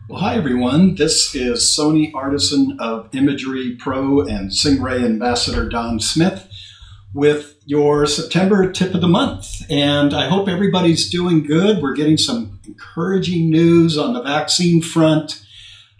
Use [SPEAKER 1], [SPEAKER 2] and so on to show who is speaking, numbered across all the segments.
[SPEAKER 1] Well, hi everyone. This is Sony Artisan of Imagery Pro and Singh-Ray Ambassador Don Smith with your September tip of the month. And I hope everybody's doing good. We're getting some encouraging news on the vaccine front.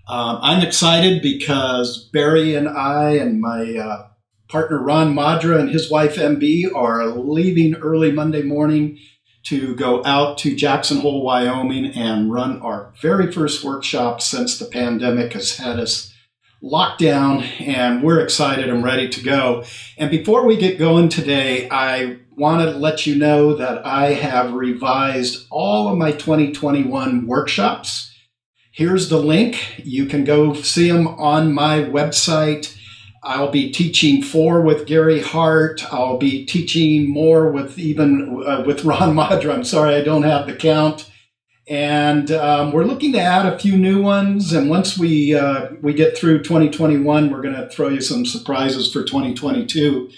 [SPEAKER 1] I'm excited because Barry and I and my partner Ron Madra and his wife MB are leaving early Monday morning to go out to Jackson Hole, Wyoming and run our very first workshop since the pandemic has had us locked down, and we're excited and ready to go. And before we get going today, I want to let you know that I have revised all of my 2021 workshops. Here's the link. You can go see them on my website. I'll be teaching 4 with Gary Hart. I'll be teaching more with with Ron Madra. I'm sorry, I don't have the count. And we're looking to add a few new ones. And once we get through 2021, we're going to throw you some surprises for 2022.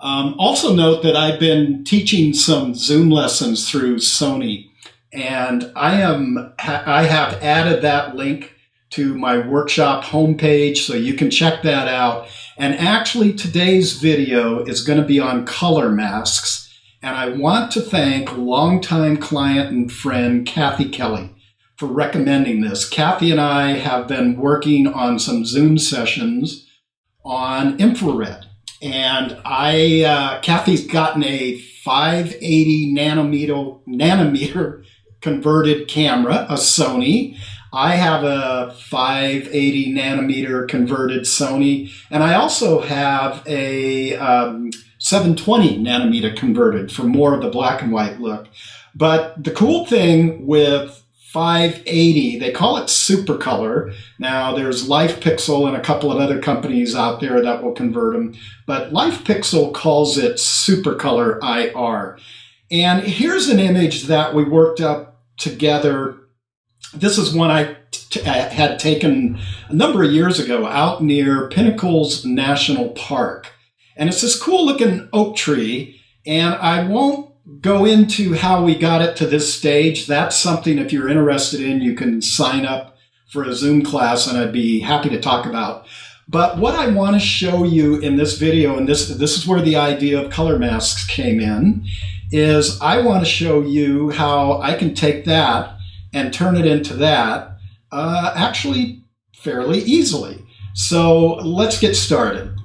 [SPEAKER 1] Also note that I've been teaching some Zoom lessons through Sony, and I have added that link to my workshop homepage, so you can check that out. And actually, today's video is going to be on color masks. And I want to thank longtime client and friend Kathy Kelly for recommending this. Kathy and I have been working on some Zoom sessions on infrared. And Kathy's gotten a 580 nanometer converted camera, a Sony. I have a 580 nanometer converted Sony, and I also have a 720 nanometer converted for more of the black and white look. But the cool thing with 580, they call it super color. Now there's LifePixel and a couple of other companies out there that will convert them, but LifePixel calls it super color IR. And here's an image that we worked up together. This is one I had taken a number of years ago out near Pinnacles National Park. And it's this cool looking oak tree. And I won't go into how we got it to this stage. That's something, if you're interested in, you can sign up for a Zoom class and I'd be happy to talk about. But what I want to show you in this video, and this is where the idea of color masks came in, is I want to show you how I can take that and turn it into that actually fairly easily. So let's get started.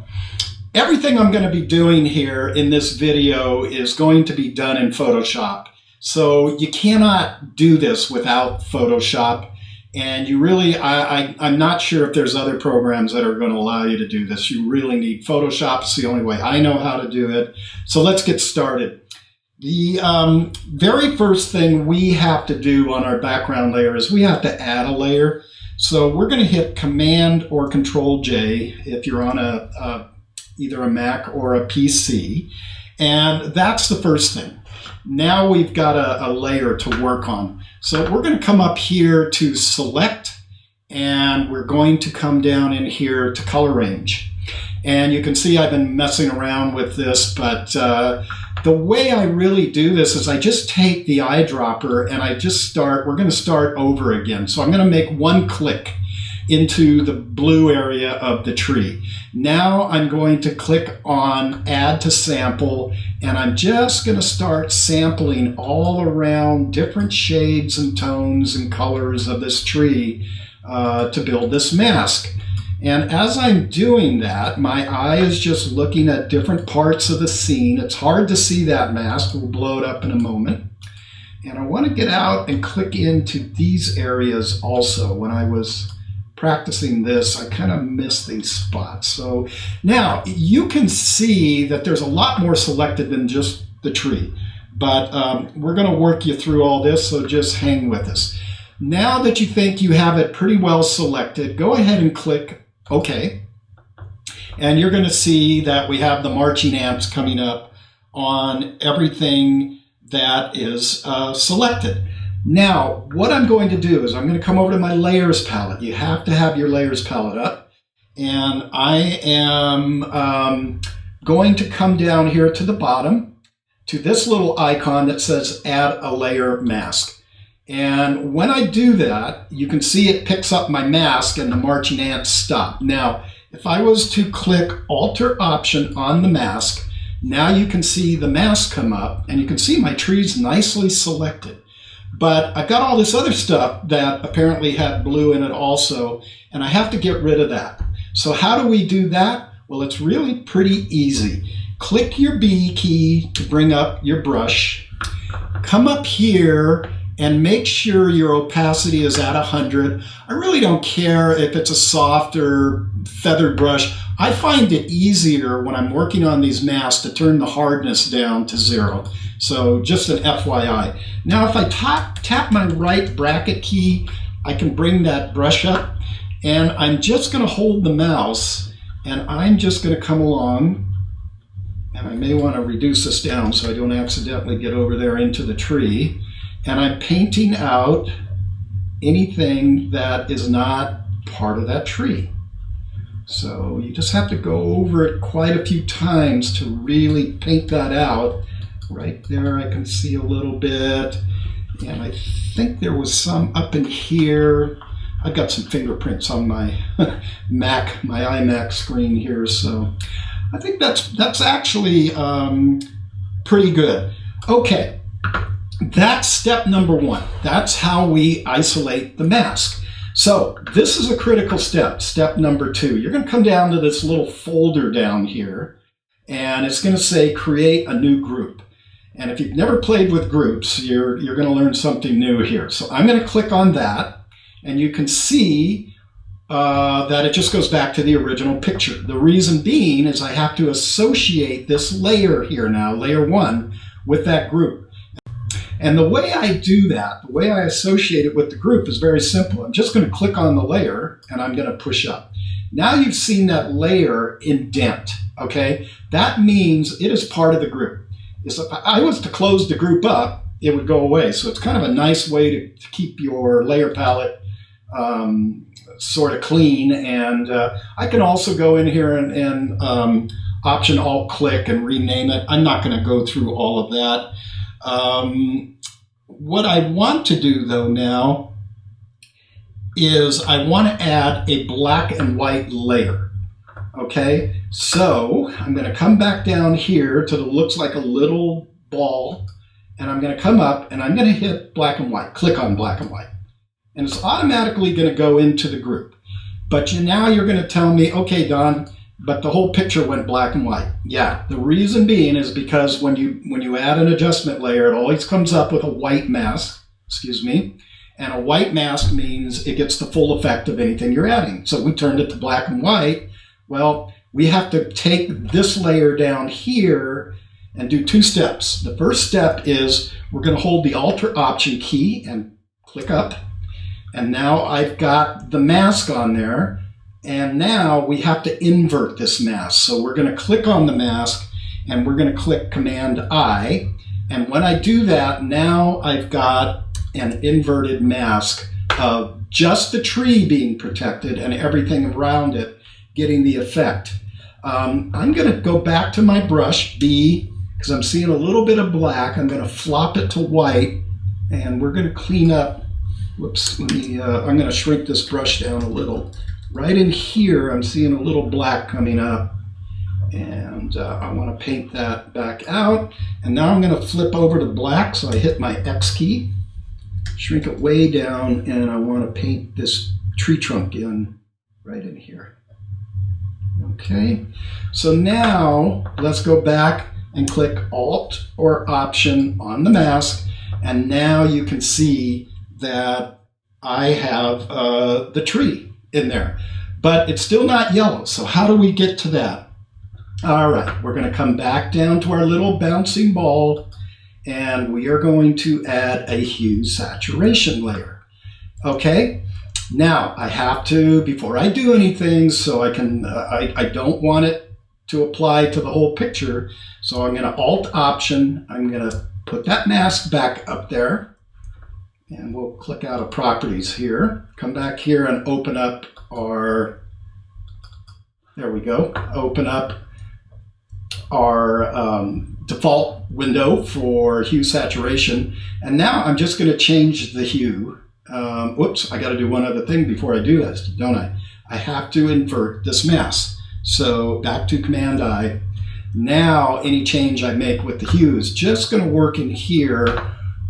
[SPEAKER 1] Everything I'm going to be doing here in this video is going to be done in Photoshop. So you cannot do this without Photoshop. And you really, I'm not sure if there's other programs that are going to allow you to do this. You really need Photoshop. It's the only way I know how to do it. So let's get started. The very first thing we have to do on our background layer is we have to add a layer. So we're going to hit Command or Control J if you're on either a Mac or a PC. And that's the first thing. Now we've got a layer to work on. So we're going to come up here to Select, and we're going to come down in here to Color Range. And you can see I've been messing around with this, but the way I really do this is I just take the eyedropper and we're going to start over again. So I'm going to make one click into the blue area of the tree. Now I'm going to click on Add to Sample, and I'm just going to start sampling all around different shades and tones and colors of this tree to build this mask. And as I'm doing that, my eye is just looking at different parts of the scene. It's hard to see that mask. We'll blow it up in a moment. And I want to get out and click into these areas also. When I was practicing this, I kind of missed these spots. So now you can see that there's a lot more selected than just the tree. But we're going to work you through all this, so just hang with us. Now that you think you have it pretty well selected, go ahead and click OK. And you're going to see that we have the marching ants coming up on everything that is selected. Now, what I'm going to do is I'm going to come over to my layers palette. You have to have your layers palette up. And I am going to come down here to the bottom to this little icon that says Add a Layer Mask. And when I do that, you can see it picks up my mask and the marching ants stop. Now, if I was to click Alter Option on the mask, now you can see the mask come up and you can see my trees nicely selected. But I've got all this other stuff that apparently had blue in it also, and I have to get rid of that. So how do we do that? Well, it's really pretty easy. Click your B key to bring up your brush. Come up here and make sure your opacity is at 100. I really don't care if it's a soft or feathered brush. I find it easier when I'm working on these masks to turn the hardness down to 0. So just an FYI. Now if I tap my right bracket key, I can bring that brush up, and I'm just going to hold the mouse and I'm just going to come along, and I may want to reduce this down so I don't accidentally get over there into the tree. And I'm painting out anything that is not part of that tree. So you just have to go over it quite a few times to really paint that out. Right there I can see a little bit. And I think there was some up in here. I've got some fingerprints on my Mac, my iMac screen here. So I think that's actually pretty good. Okay. That's step number 1. That's how we isolate the mask. So this is a critical step, step number 2. You're going to come down to this little folder down here, and it's going to say create a new group. And if you've never played with groups, you're going to learn something new here. So I'm going to click on that, and you can see that it just goes back to the original picture. The reason being is I have to associate this layer here now, layer 1, with that group. And the way I do that, the way I associate it with the group is very simple. I'm just going to click on the layer and I'm going to push up. Now you've seen that layer indent, okay? That means it is part of the group. If I was to close the group up, it would go away. So it's kind of a nice way to keep your layer palette sort of clean. And I can also go in here and Option Alt click and rename it. I'm not going to go through all of that. What I want to do though now is I want to add a black and white layer. Okay, so I'm going to come back down here to the looks like a little ball, and I'm going to come up and I'm going to hit black and white, click on black and white, and it's automatically going to go into the group. But now you're going to tell me, okay, Don, but the whole picture went black and white. Yeah, the reason being is because when you add an adjustment layer, it always comes up with a white mask, and a white mask means it gets the full effect of anything you're adding. So we turned it to black and white. Well, we have to take this layer down here and do 2 steps. The first step is we're going to hold the Alter Option key and click up, and now I've got the mask on there. And now we have to invert this mask. So we're going to click on the mask and we're going to click Command I. And when I do that, now I've got an inverted mask of just the tree being protected and everything around it getting the effect. I'm going to go back to my brush, B, because I'm seeing a little bit of black. I'm going to flop it to white, and we're going to clean up. Whoops, I'm going to shrink this brush down a little. Right in here, I'm seeing a little black coming up, and I want to paint that back out. And now I'm going to flip over to black, so I hit my X key, shrink it way down, and I want to paint this tree trunk in right in here. Okay, so now let's go back and click Alt or Option on the mask, and now you can see that I have the tree in there, but it's still not yellow. So how do we get to that? All right, we're going to come back down to our little bouncing ball, and we are going to add a Hue Saturation Layer. Okay, now I have to, before I do anything, so I can, I don't want it to apply to the whole picture, so I'm going to Alt Option, I'm going to put that mask back up there. And we'll click out of Properties here, come back here and open up our, there we go, open up our default window for hue saturation. And now I'm just going to change the hue. Whoops, I got to do one other thing before I do this, don't I? I have to invert this mask. So back to Command I. Now any change I make with the hue is just going to work in here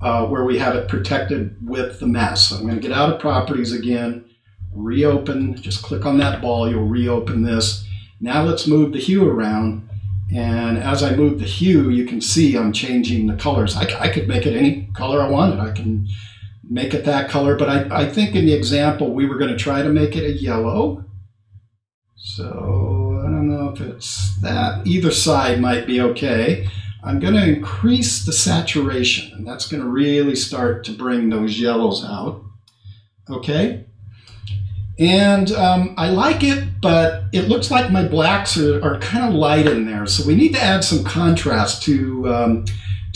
[SPEAKER 1] where we have it protected with the mask. So I'm going to get out of Properties again, reopen, just click on that ball, you'll reopen this. Now let's move the hue around. And as I move the hue, you can see I'm changing the colors. I could make it any color I wanted. I can make it that color, but I think in the example we were going to try to make it a yellow. So I don't know if it's that. Either side might be okay. I'm going to increase the saturation, and that's going to really start to bring those yellows out. Okay. And I like it, but it looks like my blacks are kind of light in there. So we need to add some contrast to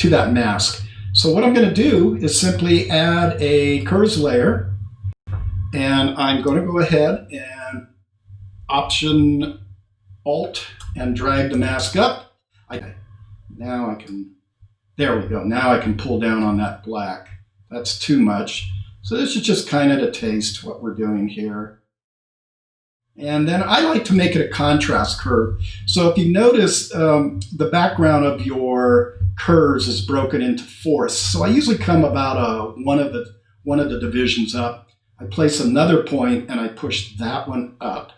[SPEAKER 1] that mask. So what I'm going to do is simply add a curves layer. And I'm going to go ahead and Option Alt and drag the mask up. Now I can, there we go. Now I can pull down on that black. That's too much. So this is just kind of to taste what we're doing here. And then I like to make it a contrast curve. So if you notice, the background of your curves is broken into fourths. So I usually come about one of the divisions up. I place another point and I push that one up.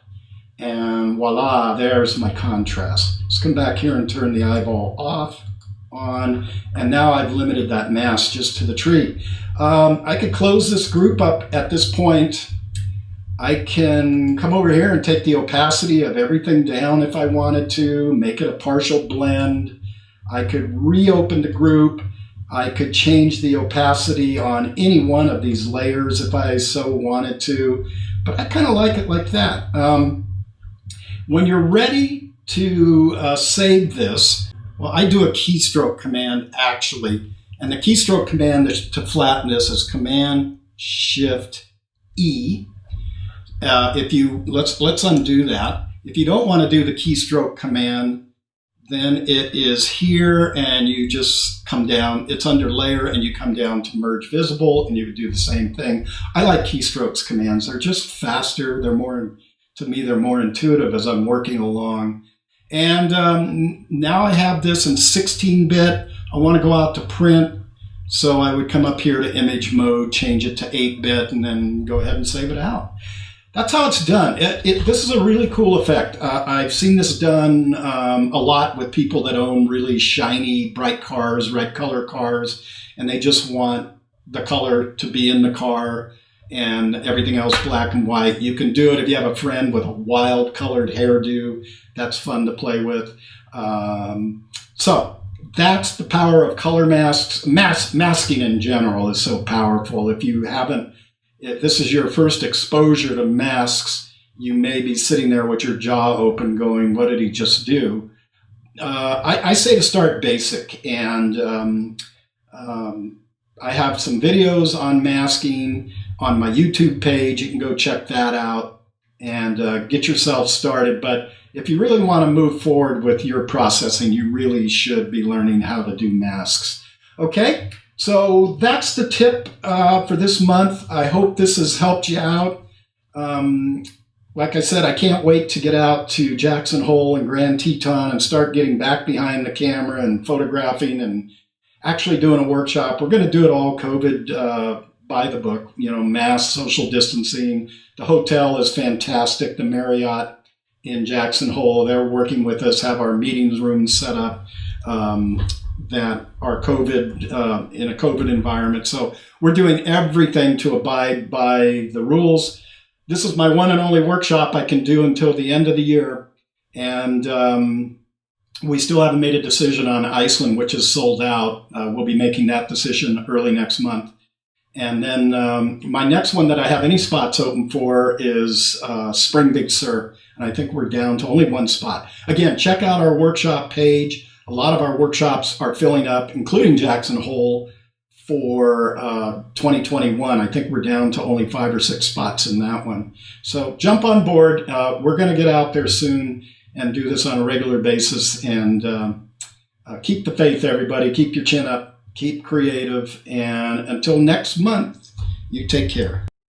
[SPEAKER 1] And voila, there's my contrast. Let's come back here and turn the eyeball off, on, and now I've limited that mask just to the tree. I could close this group up at this point. I can come over here and take the opacity of everything down if I wanted to, make it a partial blend. I could reopen the group. I could change the opacity on any one of these layers if I so wanted to, but I kind of like it like that. When you're ready to save this, well, I do a keystroke command actually, and the keystroke command to flatten this is Command Shift E. Let's undo that. If you don't want to do the keystroke command, then it is here and you just come down. It's under Layer and you come down to Merge Visible and you would do the same thing. I like keystrokes commands. They're just faster. They're more, to me, they're more intuitive as I'm working along. And now I have this in 16-bit. I want to go out to print. So I would come up here to image mode, change it to 8-bit, and then go ahead and save it out. That's how it's done. This is a really cool effect. I've seen this done a lot with people that own really shiny, bright cars, red color cars, and they just want the color to be in the car and everything else black and white. You can do it if you have a friend with a wild colored hairdo. That's fun to play with. So that's the power of color masks. Masking in general is so powerful. If this is your first exposure to masks, you may be sitting there with your jaw open going, what did he just do? I say to start basic, and I have some videos on masking on my YouTube page. You can go check that out and get yourself started. But if you really want to move forward with your processing, you really should be learning how to do masks. Okay? So that's the tip for this month. I hope this has helped you out. Like I said, I can't wait to get out to Jackson Hole and Grand Teton and start getting back behind the camera and photographing and actually doing a workshop. We're going to do it all COVID by the book, mask, social distancing. The hotel is fantastic. The Marriott in Jackson Hole, they're working with us, have our meetings rooms set up. That are COVID, in a COVID environment. So we're doing everything to abide by the rules. This is my one and only workshop I can do until the end of the year. And we still haven't made a decision on Iceland, which is sold out. We'll be making that decision early next month. And then my next one that I have any spots open for is Spring Big Sur. And I think we're down to only one spot. Again, check out our workshop page. A lot of our workshops are filling up, including Jackson Hole, for 2021. I think we're down to only 5 or 6 spots in that one. So jump on board. We're going to get out there soon and do this on a regular basis. And Keep the faith, everybody. Keep your chin up. Keep creative. And until next month, you take care.